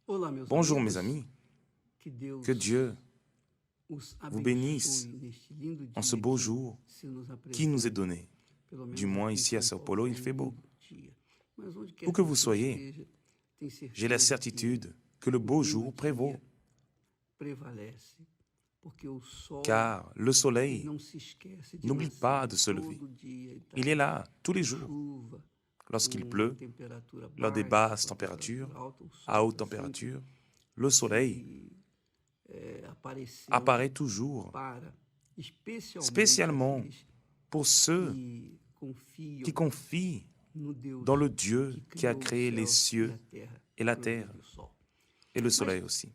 Olá, meus Bonjour mes amigos. amis, Que Deus que Dieu os vous abençoe bénisse neste lindo en ce dia beau que jour se nos qui nous est apresenta. donné. Pelo Du menos moins aqui em ici à São Sao Paulo Paulo, está il fait beau. lindo dia. Mas onde Où quer que que vous você soyez, esteja, tem j'ai la certeza que certitude que le o beau lindo jour prévaut, dia prevalece, porque o sol car le ele soleil não se esquece de n'oublie nascer. pas de se lever. Todo dia ele está Il est là tous les com jours, chuva, lorsqu'il com pleut, temperatura lors des baixa, basses com temperatura températures, alta, o à sol haute está sempre, température. Le soleil aparecendo apparaît toujours, para, especialmente spécialement aqueles pour ceux que confiam qui confient no Deus dans le Dieu que qui a criou os créé les céus e cieux a terra, et la pelo meio terre do sol. et le soleil aussi.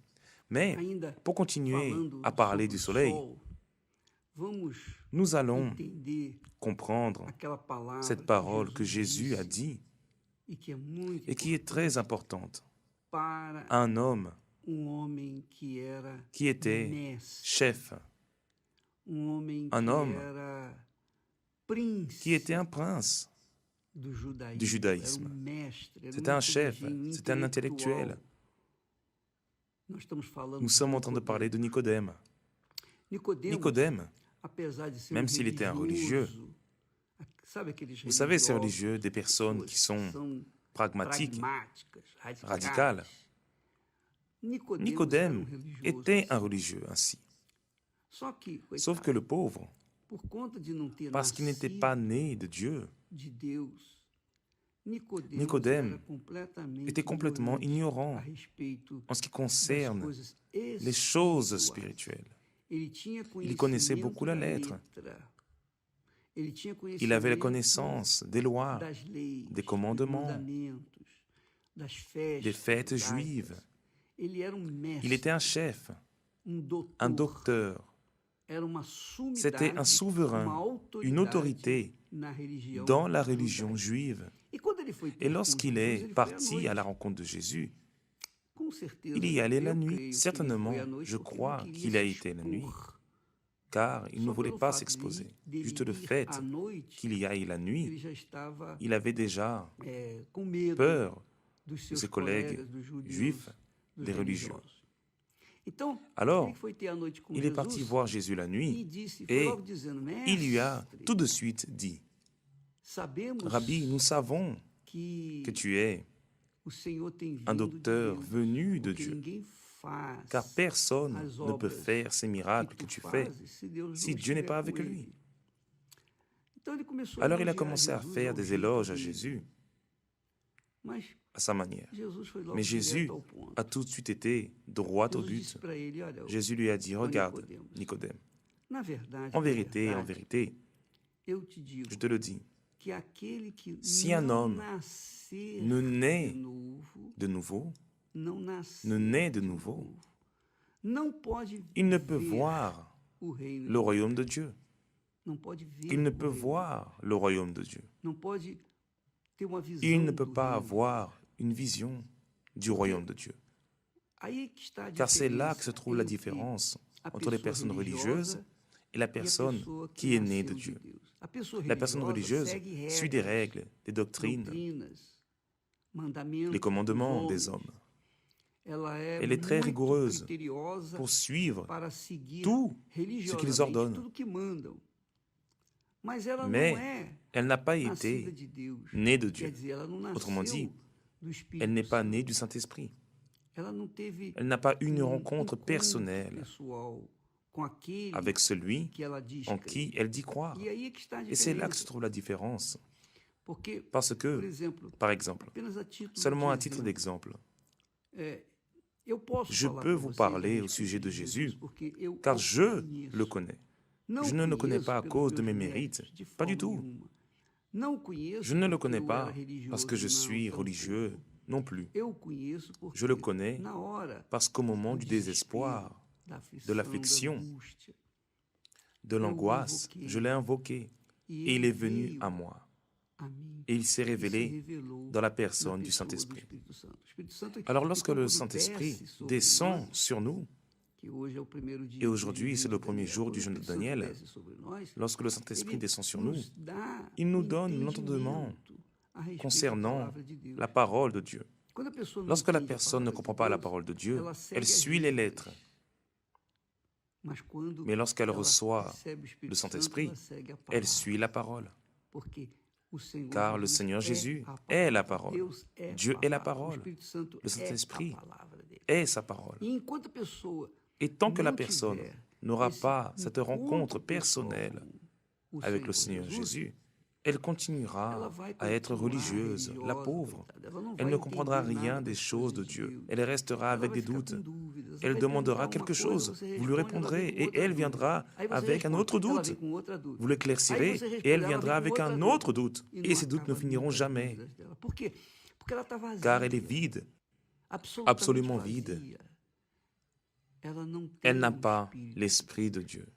Mais Ainda pour continuer falando à parler sobre du o soleil, sol, vamos nous allons entender comprendre aquela palavra cette que parole que Jesus Jésus a disse dit e que é muito et qui est très importante. para Un homme homem que era qui était mestre, chef, homem un que homme era príncipe qui était un prince do judaísmo, du judaïsme. era mestre, era C'était un chef, inteligente, c'était un intellectuel. Nós estamos falando Nous sommes en train de parler de Nicodème. Nicodème, apesar de ser même s'il était un religieux, sabe aqueles vous savez, ces religiosos, religieux, des personnes pessoas qui sont são pragmatiques, pragmáticas, radicales. Nicodemos era Nicodème religioso était un assim. religieux ainsi. Sauf Sauf que le pauvre, por conta de não ter parce qu'il n'était pas né de Dieu, de Deus, Nicodème était complètement ignorant a respeito en ce qui das concerne coisas les choses espirituais. spirituelles. Il connaissait beaucoup la lettre. Il avait la connaissance des lois, des commandements, des fêtes juives. Il était un chef, un docteur. C'était un souverain, une autorité dans la religion juive. Et lorsqu'il est parti à la rencontre de Jésus, il y allait la nuit. Certainement, je crois qu'il a été la nuit, car il ne voulait pas s'exposer. Juste le fait qu'il y aille la nuit, il avait déjà peur de ses collègues juifs, des religieux. Alors, il est parti voir Jésus la nuit et il lui a tout de suite dit, « Rabbi, nous savons que tu es un docteur venu de Dieu, car personne ne peut faire ces miracles que tu fais si Dieu n'est pas avec lui. » Alors il a commencé à faire des éloges à Jésus à sa manière. Mais Jésus a tout de suite été droit au but. Jésus lui a dit, regarde, Nicodème, en vérité, je te le dis, si un homme ne naît de nouveau, il ne peut voir le royaume de Dieu. Il ne peut voir le royaume de Dieu. Il ne peut pas avoir une vision du royaume de Dieu. Car c'est là que se trouve la différence entre les personnes religieuses et la personne qui est née de Dieu. La personne religieuse suit des règles, des doctrines, les commandements des hommes. Elle est très rigoureuse pour suivre tout ce qu'ils ordonnent. Mais elle n'a pas été née de Dieu. Autrement dit, elle n'est pas née du Saint-Esprit. Elle n'a pas eu une rencontre personnelle avec celui en qui elle dit croire. Et c'est là que se trouve la différence. Parce que, par exemple, seulement à titre d'exemple, je peux vous parler au sujet de Jésus, car je le connais. Je ne le connais pas à cause de mes mérites, pas du tout. Je ne le connais pas parce que je suis religieux non plus. Je le connais parce qu'au moment du désespoir, de l'affliction, de l'angoisse, je l'ai invoqué et il est venu à moi. Et il s'est révélé dans la personne du Saint-Esprit. Alors lorsque le Saint-Esprit descend sur nous, et aujourd'hui c'est le premier jour du jeûne de Daniel, lorsque le Saint-Esprit descend sur nous, il nous donne l'entendement concernant la parole de Dieu. Lorsque la personne ne comprend pas la parole de Dieu, elle suit les lettres. Mais lorsqu'elle reçoit le Saint-Esprit, elle suit la parole. Car le Seigneur Jésus est la parole. Dieu est la parole. Le Saint-Esprit est sa parole. Et tant que la personne n'aura pas cette rencontre personnelle avec le Seigneur Jésus, elle continuera à être religieuse, la pauvre. Elle ne comprendra rien des choses de Dieu. Elle restera avec des doutes. Elle demandera quelque chose. Vous lui répondrez et elle viendra avec un autre doute. Vous l'éclaircirez et elle viendra avec un autre doute. Et ces doutes ne finiront jamais. Car elle est vide, absolument vide. Elle n'a pas l'Esprit de Dieu.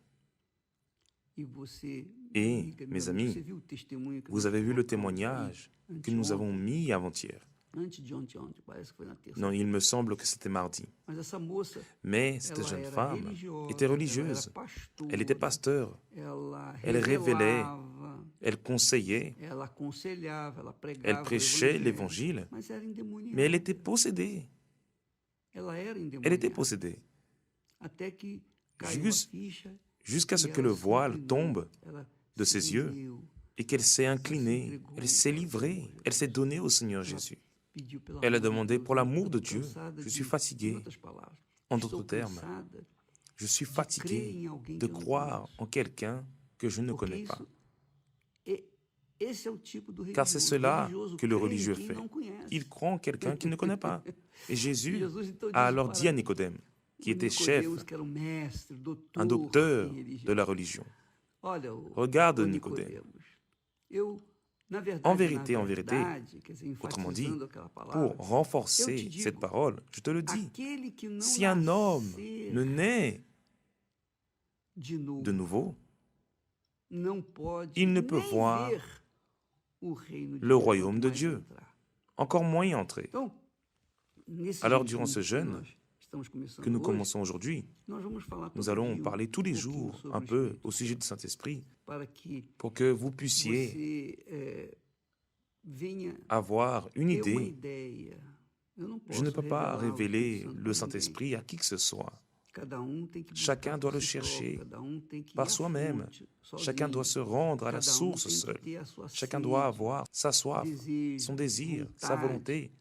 Et, mes amis, vous avez vu le témoignage que nous avons mis avant-hier. Non, il me semble que c'était mardi. Mais cette jeune femme était religieuse. Elle était pasteur. Elle révélait, elle conseillait, elle prêchait l'évangile. Mais elle était possédée. Elle était possédée. Jusqu'à ce que le voile tombe de ses yeux et qu'elle s'est inclinée, elle s'est livrée, elle s'est donnée au Seigneur Jésus. Elle a demandé, pour l'amour de Dieu, je suis fatiguée. En d'autres termes, je suis fatiguée de croire en quelqu'un que je ne connais pas. Car c'est cela que le religieux fait. Il croit en quelqu'un qu'il ne connaît pas. Et Jésus a alors dit à Nicodème, qui était chef, un docteur de la religion. Regarde Nicodème. En vérité, autrement dit, pour renforcer cette parole, je te le dis, si un homme ne naît de nouveau, il ne peut voir le royaume de Dieu, encore moins y entrer. Alors, durant ce jeûne que nous commençons aujourd'hui, nous allons parler tous les jours un peu au sujet du Saint-Esprit pour que vous puissiez avoir une idée. Je ne peux pas révéler le Saint-Esprit à qui que ce soit. Chacun doit le chercher par soi-même. Chacun doit se rendre à la source seul. Chacun doit avoir sa soif, son désir, sa volonté,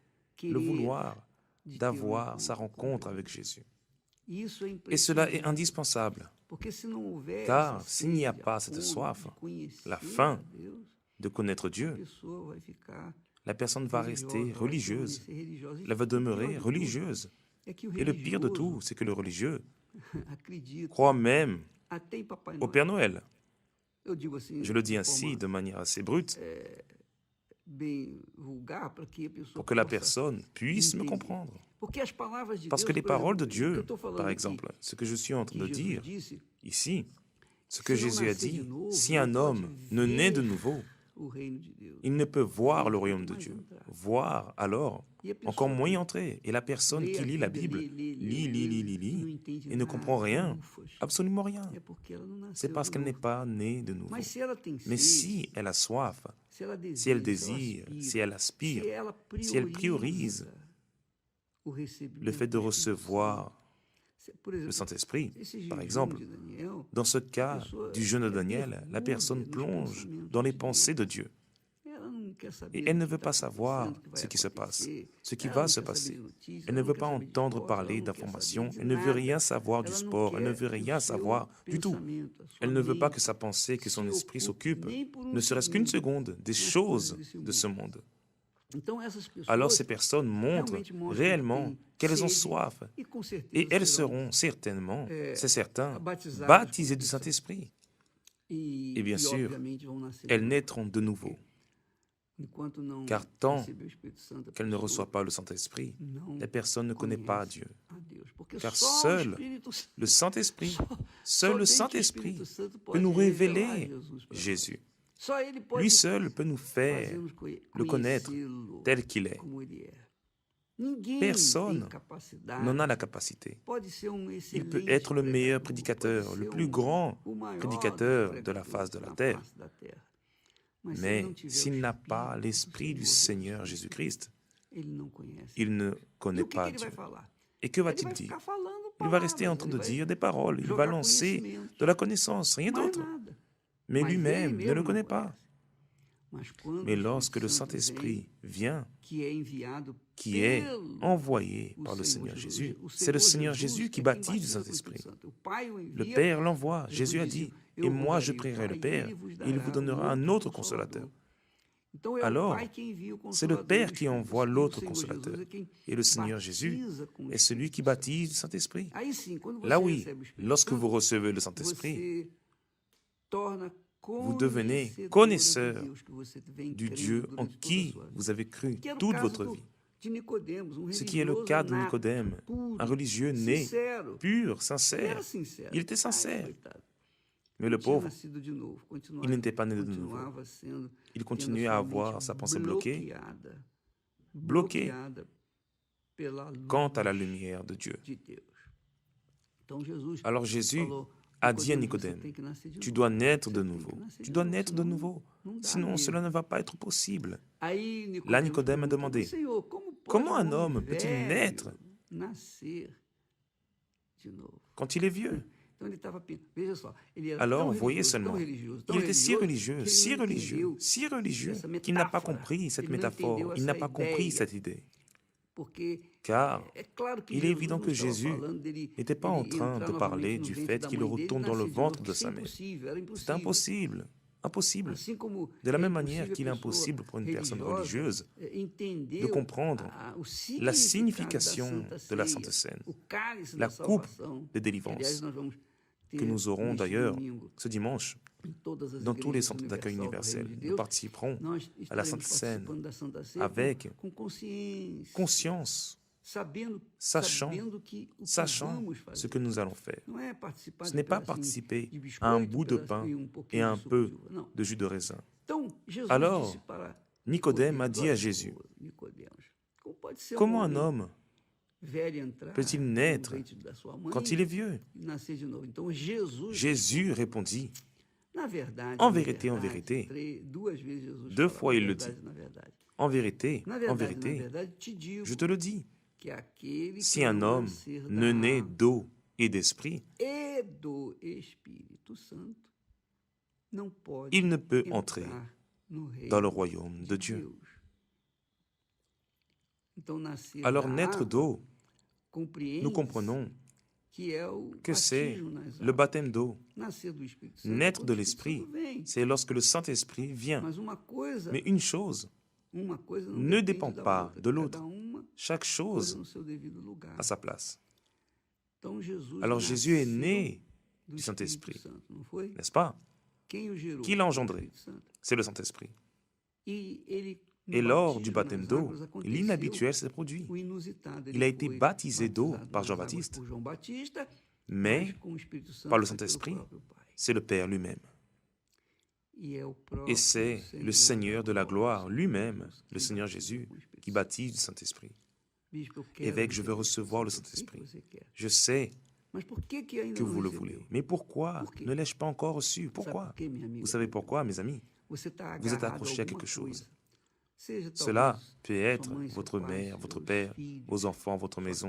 le vouloir d'avoir sa rencontre avec Jésus. Et cela est indispensable, car s'il n'y a pas cette soif, la faim de connaître Dieu, la personne va rester religieuse, elle va demeurer religieuse. Et le pire de tout, c'est que le religieux croit même au Père Noël. Je le dis ainsi de manière assez brute, pour que la personne puisse me comprendre. Parce que les paroles de Dieu, par exemple, ce que je suis en train de dire ici, ce que Jésus a dit, si un homme ne naît de nouveau, il ne peut voir le royaume de Dieu. Voir, alors, encore moins y entrer. Et la personne qui lit la Bible, lit, et ne comprend rien, absolument rien. C'est parce qu'elle n'est pas née de nouveau. Mais si elle a soif, si elle désire, si elle aspire, si elle priorise le fait de recevoir le Saint-Esprit, par exemple, dans ce cas du jeûne de Daniel, la personne plonge dans les pensées de Dieu. Et elle ne veut pas savoir ce qui se passe, ce qui va se passer. Elle ne veut pas entendre parler d'informations, elle ne veut rien savoir du sport, elle ne veut rien savoir du tout. Elle ne veut pas que sa pensée, que son esprit s'occupe, ne serait-ce qu'une seconde, des choses de ce monde. Alors ces personnes montrent réellement qu'elles ont soif et elles seront certainement, c'est certain, baptisées du Saint-Esprit. Et bien sûr, elles naîtront de nouveau. Car tant qu'elles ne reçoivent pas le Saint-Esprit, les personnes ne connaissent pas Dieu. Car seul le Saint-Esprit peut nous révéler Jésus. Lui seul peut nous faire le connaître tel qu'il est. Personne n'en a la capacité. Il peut être le meilleur prédicateur, le plus grand prédicateur de la face de la terre. Mais s'il n'a pas l'Esprit du Seigneur Jésus-Christ, Il ne connaît pas Dieu. Et que va-t-il dire? Il va rester en train de dire des paroles. Il va lancer de la connaissance, rien d'autre. Mais lui-même ne le connaît pas. Mais lorsque le Saint-Esprit vient, qui est envoyé par le Seigneur Jésus, c'est le Seigneur Jésus qui baptise du Saint-Esprit. Le Père l'envoie. Jésus a dit, « Et moi je prierai le Père, et il vous donnera un autre consolateur. » Alors, c'est le Père qui envoie l'autre consolateur. Et le Seigneur Jésus est celui qui baptise du Saint-Esprit. Là oui, lorsque vous recevez le Saint-Esprit, vous devenez connaisseur du Dieu en qui vous avez cru toute votre vie. Ce qui est le cas de Nicodème, un religieux né, pur, sincère. Il était sincère. Mais le pauvre, il n'était pas né de nouveau. Il continuait à avoir sa pensée bloquée quant à la lumière de Dieu. Alors Jésus a dit à Nicodème, « Tu dois naître de nouveau. Tu dois naître de nouveau. Sinon, cela ne va pas être possible. » Là, Nicodème a demandé, « Comment un homme peut-il naître quand il est vieux ?» Alors, voyez seulement, il était si religieux, qu'il n'a pas compris cette métaphore, il n'a pas compris cette idée. Car il est évident que Jésus n'était pas en train de parler du fait qu'il retourne dans le ventre de sa mère. C'est impossible, impossible. De la même manière qu'il est impossible pour une personne religieuse de comprendre la signification de la Sainte Seine, la coupe de délivrance, que nous aurons d'ailleurs ce dimanche dans tous les centres d'accueil universels. Nous participerons à la Sainte Seine avec conscience, sachant ce que nous allons faire. Ce n'est pas participer à un bout de pain et à un peu de jus de raisin. Alors, Nicodème a dit à Jésus, « Comment un homme peut-il naître quand il est vieux ?» Jésus répondit, « En vérité, 2 fois il le dit, en vérité, je te le dis, si un homme ne naît d'eau et d'esprit, il ne peut entrer dans le royaume de Dieu. » Alors, naître d'eau, nous comprenons que c'est le baptême d'eau. Naître de l'Esprit, c'est lorsque le Saint-Esprit vient. Mais une chose ne dépend pas de l'autre. Chaque chose a sa place. Alors Jésus est né du Saint-Esprit, n'est-ce pas? Qui l'a engendré? C'est le Saint-Esprit. Et lors du baptême d'eau, l'inhabituel s'est produit. Il a été baptisé d'eau par Jean-Baptiste, mais par le Saint-Esprit, c'est le Père lui-même. Et c'est le Seigneur de la gloire lui-même, le Seigneur Jésus, qui baptise du Saint-Esprit. Évêque, je veux recevoir le Saint-Esprit. Je sais que vous le voulez. Mais pourquoi ne l'ai-je pas encore reçu? Pourquoi? Vous savez pourquoi, mes amis? Vous êtes accrochés à quelque chose. Cela peut être votre mère, votre père, vos enfants, votre maison,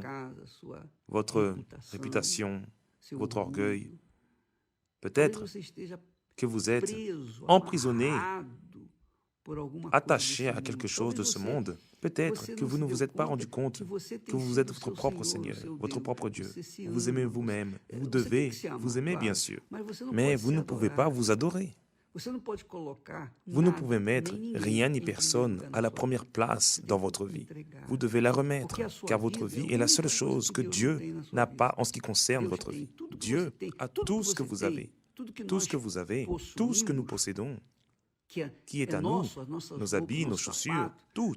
votre réputation, votre orgueil. Peut-être que vous êtes emprisonné, attaché à quelque chose de ce monde. Peut-être que vous ne vous êtes pas rendu compte que vous êtes votre propre Seigneur, votre propre Dieu. Vous aimez vous-même. Vous devez vous aimer, bien sûr. Mais vous ne pouvez pas vous adorer. Vous ne pouvez mettre rien ni personne à la première place dans votre vie. Vous devez la remettre, car votre vie est la seule chose que Dieu n'a pas en ce qui concerne votre vie. Dieu a tout ce que vous avez, tout ce que vous avez, tout ce que nous possédons, qui est à nous, nos habits, nos chaussures, tout.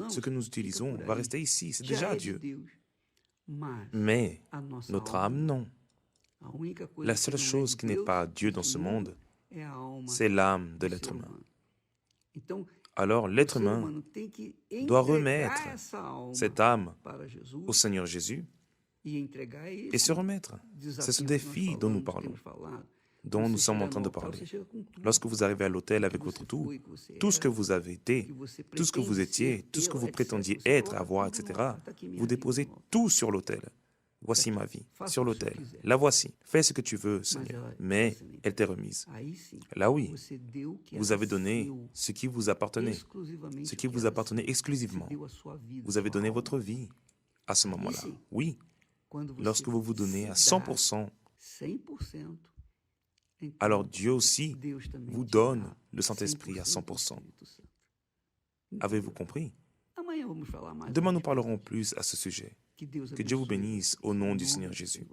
Ce que nous utilisons va rester ici, c'est déjà Dieu. Mais notre âme, non. La seule chose qui n'est pas Dieu dans ce monde, c'est l'âme de l'être humain. Alors l'être humain doit remettre cette âme au Seigneur Jésus et se remettre. C'est ce défi dont nous parlons. dont nous sommes en train de parler. Lorsque vous arrivez à l'autel avec votre tout ce que vous avez été, tout ce que vous étiez, tout ce que vous prétendiez être, avoir, etc., vous déposez tout sur l'autel. Voici ma vie, sur l'autel. La voici. Fais ce que tu veux, Seigneur. Mais elle t'est remise. Là, oui, vous avez donné ce qui vous appartenait exclusivement. Vous avez donné votre vie à ce moment-là. Oui, lorsque vous vous donnez à 100%, alors Dieu aussi vous donne le Saint-Esprit à 100%. Avez-vous compris? Demain, nous parlerons plus à ce sujet. Que Dieu vous bénisse au nom du Seigneur Jésus.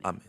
Amen.